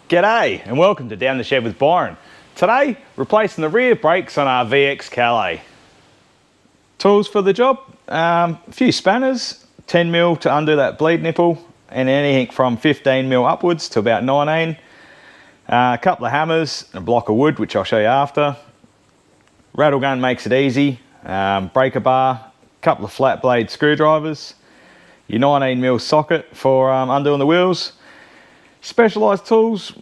G'day and welcome to Down the Shed with Byron. Today, replacing the rear brakes on our VX Calais. Tools for the job, a few spanners, 10mm to undo that bleed nipple, and anything from 15mm upwards to about 19. A couple of hammers, and a block of wood, which I'll show you after. Rattle gun makes it easy, breaker bar, a couple of flat blade screwdrivers, your 19mm socket for undoing the wheels. Specialised tools,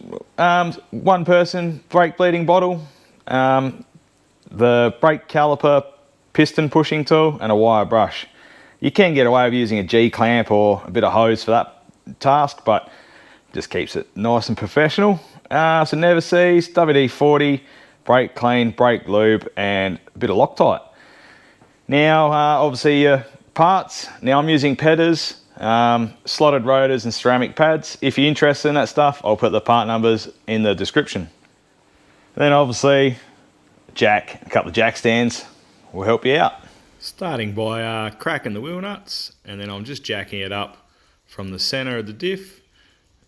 one person brake bleeding bottle, the brake caliper piston pushing tool, and a wire brush. You can get away with using a G-clamp or a bit of hose for that task, but just keeps it nice and professional. So never sees, WD-40, brake clean, brake lube, and a bit of Loctite. Now, obviously your parts. Now I'm using Pedders, slotted rotors and ceramic pads. If you're interested in that stuff, I'll put the part numbers in the description. Then obviously, a couple of jack stands will help you out. Starting by cracking the wheel nuts, and then I'm just jacking it up from the center of the diff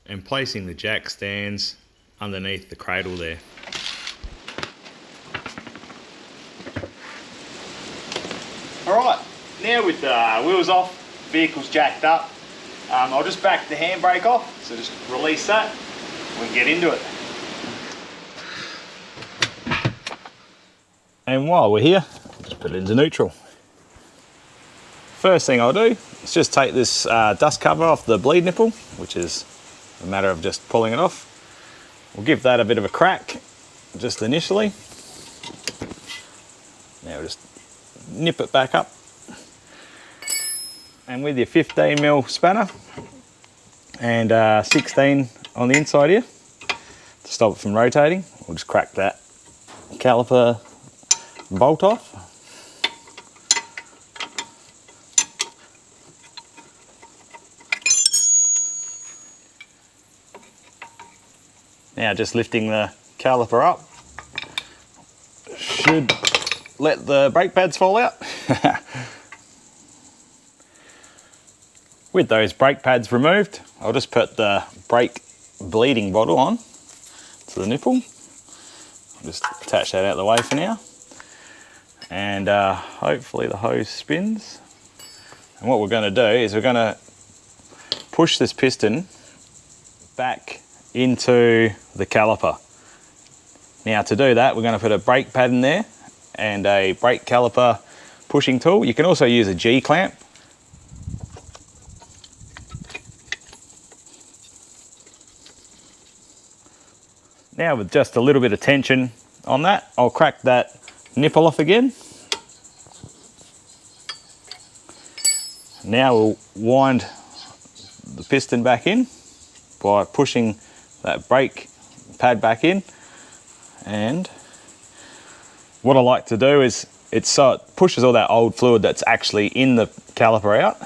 and placing the jack stands underneath the cradle there. Alright, now with the wheels off, vehicle's jacked up, I'll just back the handbrake off, so just release that, we can get into it. And while we're here, just put it into neutral. First thing I'll do is just take this dust cover off the bleed nipple, which is a matter of just pulling it off. We'll give that a bit of a crack, just initially. Now we'll just nip it back up. And with your 15mm spanner and 16 on the inside here, to stop it from rotating, we'll just crack that caliper bolt off. Now just lifting the caliper up, should let the brake pads fall out. With those brake pads removed, I'll just put the brake bleeding bottle on to the nipple. I'll just attach that out of the way for now. And hopefully the hose spins. And what we're going to do is we're going to push this piston back into the caliper. Now to do that, we're going to put a brake pad in there and a brake caliper pushing tool. You can also use a G-clamp. Now with just a little bit of tension on that, I'll crack that nipple off again. Now we'll wind the piston back in by pushing that brake pad back in. And what I like to do is, so it pushes all that old fluid that's actually in the caliper out.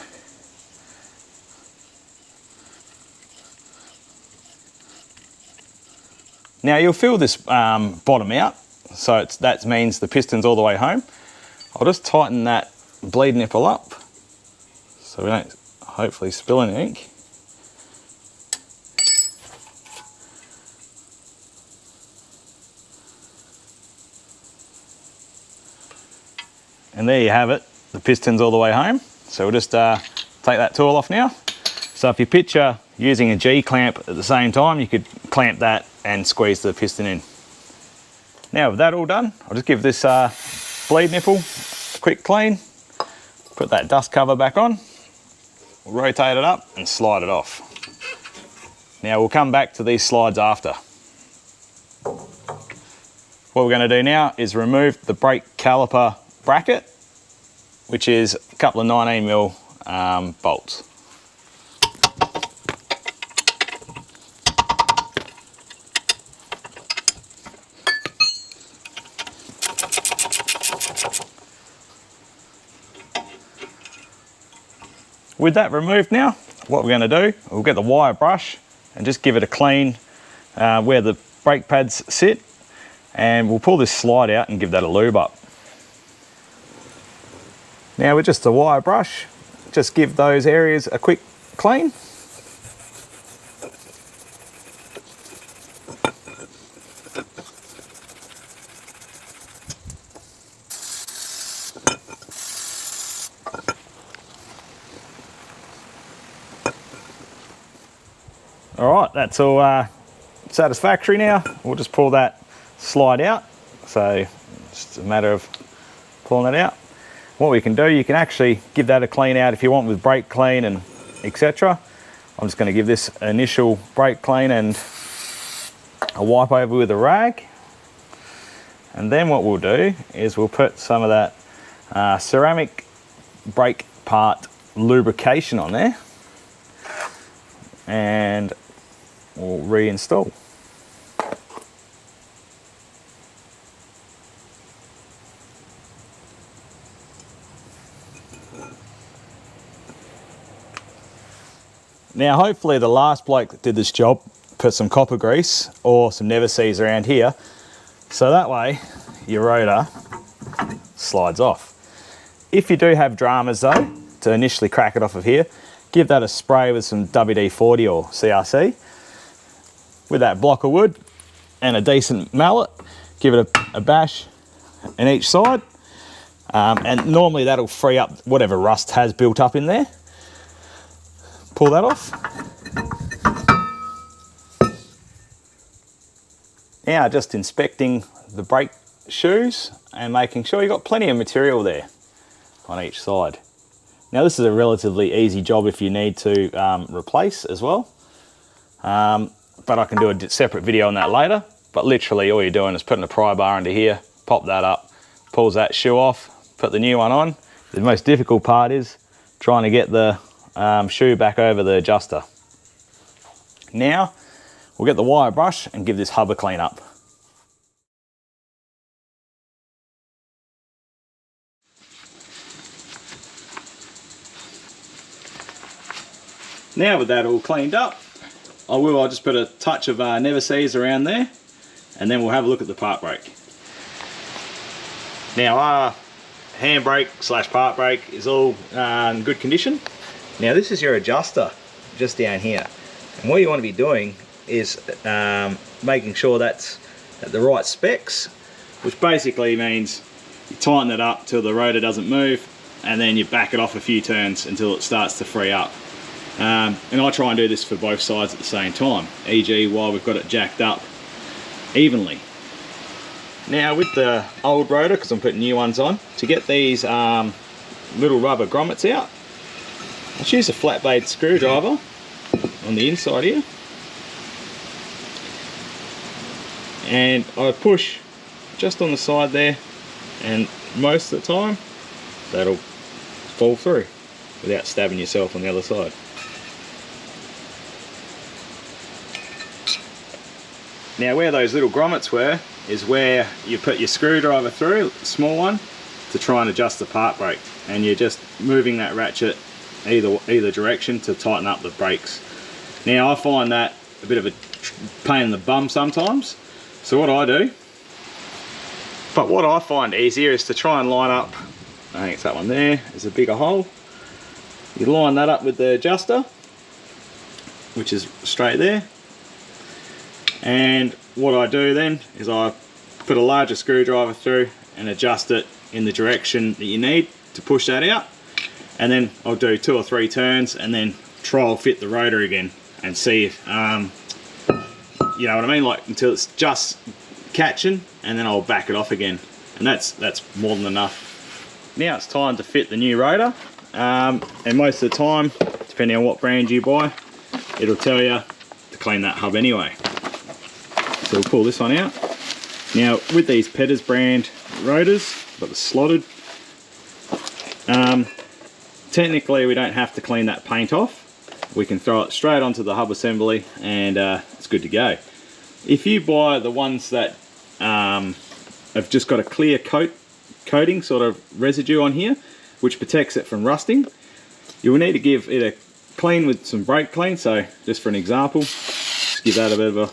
Now you'll feel this bottom out, so that means the piston's all the way home. I'll just tighten that bleed nipple up so we don't hopefully spill any ink. And there you have it, the piston's all the way home. So we'll just take that tool off now. So if you picture using a G-clamp at the same time, you could clamp that and squeeze the piston in. Now with that all done, I'll just give this bleed nipple a quick clean, put that dust cover back on, we'll rotate it up and slide it off. Now we'll come back to these slides after. What we're going to do now is remove the brake caliper bracket, which is a couple of 19mm bolts. With that removed now, what we're going to do, we'll get the wire brush and just give it a clean where the brake pads sit, and we'll pull this slide out and give that a lube up. Now with just a wire brush, just give those areas a quick clean. Right, that's all satisfactory now. We'll just pull that slide out. So it's a matter of pulling it out. What we can do, you can actually give that a clean out if you want with brake clean and etc. I'm just going to give this initial brake clean and a wipe over with a rag. And then what we'll do is we'll put some of that ceramic brake part lubrication on there and we'll reinstall. Now hopefully the last bloke that did this job put some copper grease or some never sees around here, so that way your rotor slides off. If you do have dramas though, to initially crack it off of here, give that a spray with some WD-40 or CRC. With that block of wood and a decent mallet, give it a bash in each side. And normally that'll free up whatever rust has built up in there. Pull that off. Now just inspecting the brake shoes and making sure you've got plenty of material there on each side. Now this is a relatively easy job if you need to replace as well, but I can do a separate video on that later. But literally all you're doing is putting a pry bar under here, pop that up, pulls that shoe off, put the new one on. The most difficult part is trying to get the shoe back over the adjuster. Now we'll get the wire brush and give this hub a clean up. Now with that all cleaned up, I'll just put a touch of never sees around there, and then we'll have a look at the part brake. Now our handbrake / part brake is all in good condition. Now this is your adjuster just down here, and what you want to be doing is making sure that's at the right specs, which basically means you tighten it up till the rotor doesn't move, and then you back it off a few turns until it starts to free up. And I try and do this for both sides at the same time, e.g. while we've got it jacked up evenly. Now with the old rotor, because I'm putting new ones on, to get these little rubber grommets out, I'll use a flat blade screwdriver on the inside here, and I push just on the side there, and most of the time that'll fall through without stabbing yourself on the other side. Now where those little grommets were is where you put your screwdriver through, a small one, to try and adjust the part brake, and you're just moving that ratchet either direction to tighten up the brakes. Now I find that a bit of a pain in the bum sometimes, so what I find easier is to try and line up, I think it's that one there, there's a bigger hole. You line that up with the adjuster, which is straight there, and what I do then is I put a larger screwdriver through and adjust it in the direction that you need to push that out, and then I'll do 2 or 3 turns and then trial fit the rotor again and see if you know what I mean, like until it's just catching, and then I'll back it off again, and that's more than enough. Now it's time to fit the new rotor, and most of the time, depending on what brand you buy, it'll tell you to clean that hub anyway. So we'll pull this one out. Now with these Pedders brand rotors, got the slotted, technically we don't have to clean that paint off. We can throw it straight onto the hub assembly and it's good to go. If you buy the ones that have just got a clear coating sort of residue on here, which protects it from rusting, you will need to give it a clean with some brake clean. So just for an example, just give that a bit of a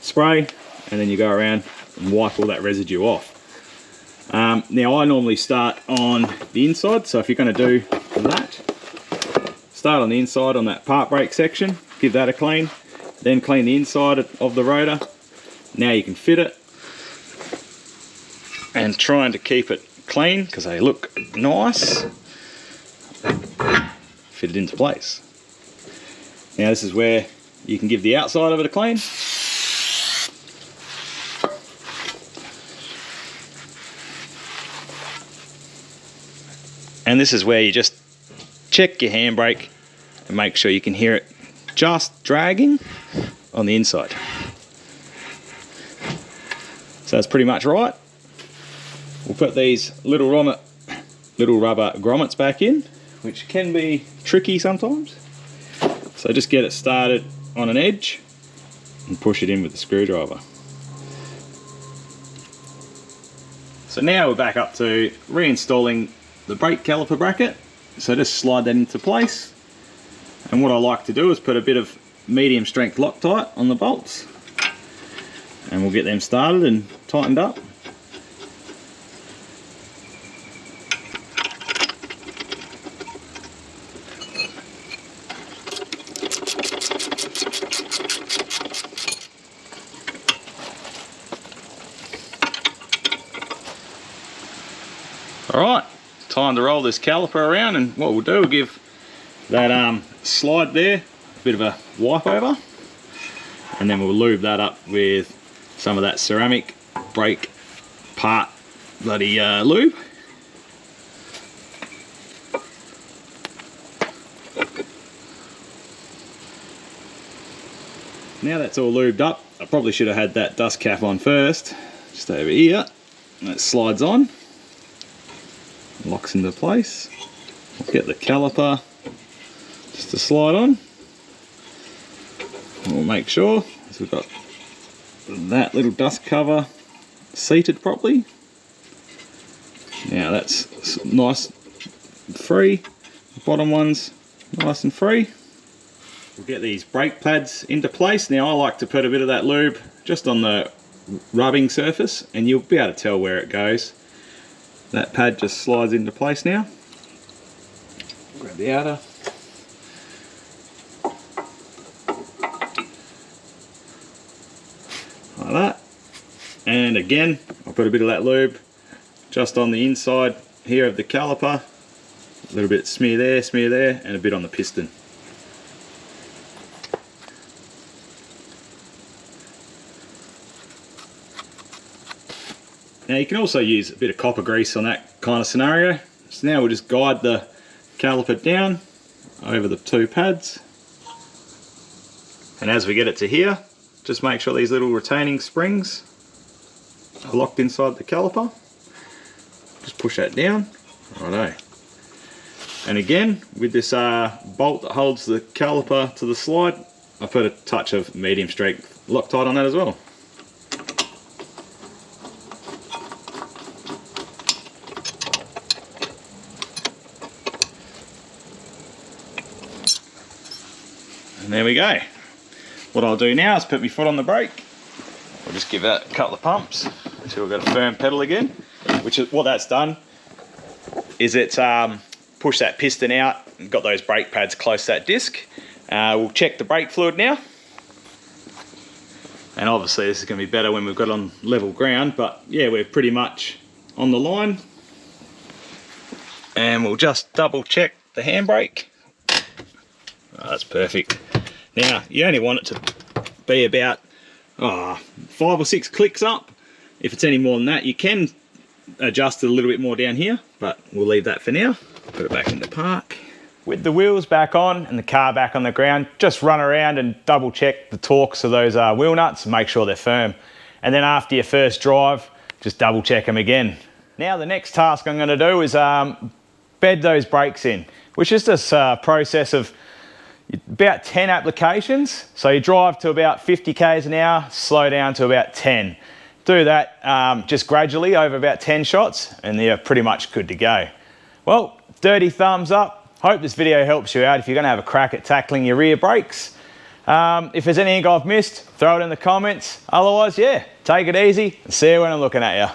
spray, and then you go around and wipe all that residue off. Now I normally start on the inside, so if you're going to do that, start on the inside on that part brake section, give that a clean, then clean the inside of the rotor. Now you can fit it, and trying to keep it clean because they look nice, fit it into place. Now this is where you can give the outside of it a clean. And this is where you just check your handbrake and make sure you can hear it just dragging on the inside. So that's pretty much right. We'll put these little rubber grommets back in, which can be tricky sometimes. So just get it started on an edge and push it in with the screwdriver. So now we're back up to reinstalling the brake caliper bracket. So just slide that into place. And what I like to do is put a bit of medium strength Loctite on the bolts. And we'll get them started and tightened up. Alright, time to roll this caliper around, and what we'll do, we'll give that slide there a bit of a wipe over, and then we'll lube that up with some of that ceramic brake part bloody lube. Now that's all lubed up, I probably should have had that dust cap on first, just over here, and it slides on. Locks into place. We'll get the caliper just to slide on. And we'll make sure we've got that little dust cover seated properly. Now that's nice and free. The bottom one's nice and free. We'll get these brake pads into place. Now I like to put a bit of that lube just on the rubbing surface, and you'll be able to tell where it goes. That pad just slides into place now. Grab the outer. Like that. And again, I'll put a bit of that lube just on the inside here of the caliper. A little bit smear there, and a bit on the piston. Now you can also use a bit of copper grease on that kind of scenario. So now we'll just guide the caliper down over the two pads. And as we get it to here, just make sure these little retaining springs are locked inside the caliper. Just push that down. Righto. And again, with this bolt that holds the caliper to the slide, I put a touch of medium strength Loctite on that as well. And there we go. What I'll do now is put my foot on the brake. I'll just give that a couple of pumps until we've got a firm pedal again. Which is what that's done is it's pushed that piston out and got those brake pads close to that disc. We'll check the brake fluid now. And obviously this is going to be better when we've got it on level ground, but yeah, we're pretty much on the line. And we'll just double check the handbrake. Oh, that's perfect. Now, you only want it to be about 5 or 6 clicks up. If it's any more than that, you can adjust it a little bit more down here, but we'll leave that for now. Put it back into park. With the wheels back on and the car back on the ground, just run around and double check the torques of those wheel nuts and make sure they're firm. And then after your first drive, just double check them again. Now the next task I'm going to do is bed those brakes in, which is this process of about 10 applications. So you drive to about 50 k's an hour, slow down to about 10. Do that just gradually over about 10 shots and you're pretty much good to go. Well, dirty thumbs up. Hope this video helps you out if you're going to have a crack at tackling your rear brakes. If there's anything I've missed, throw it in the comments. Otherwise, yeah, take it easy and see you when I'm looking at you.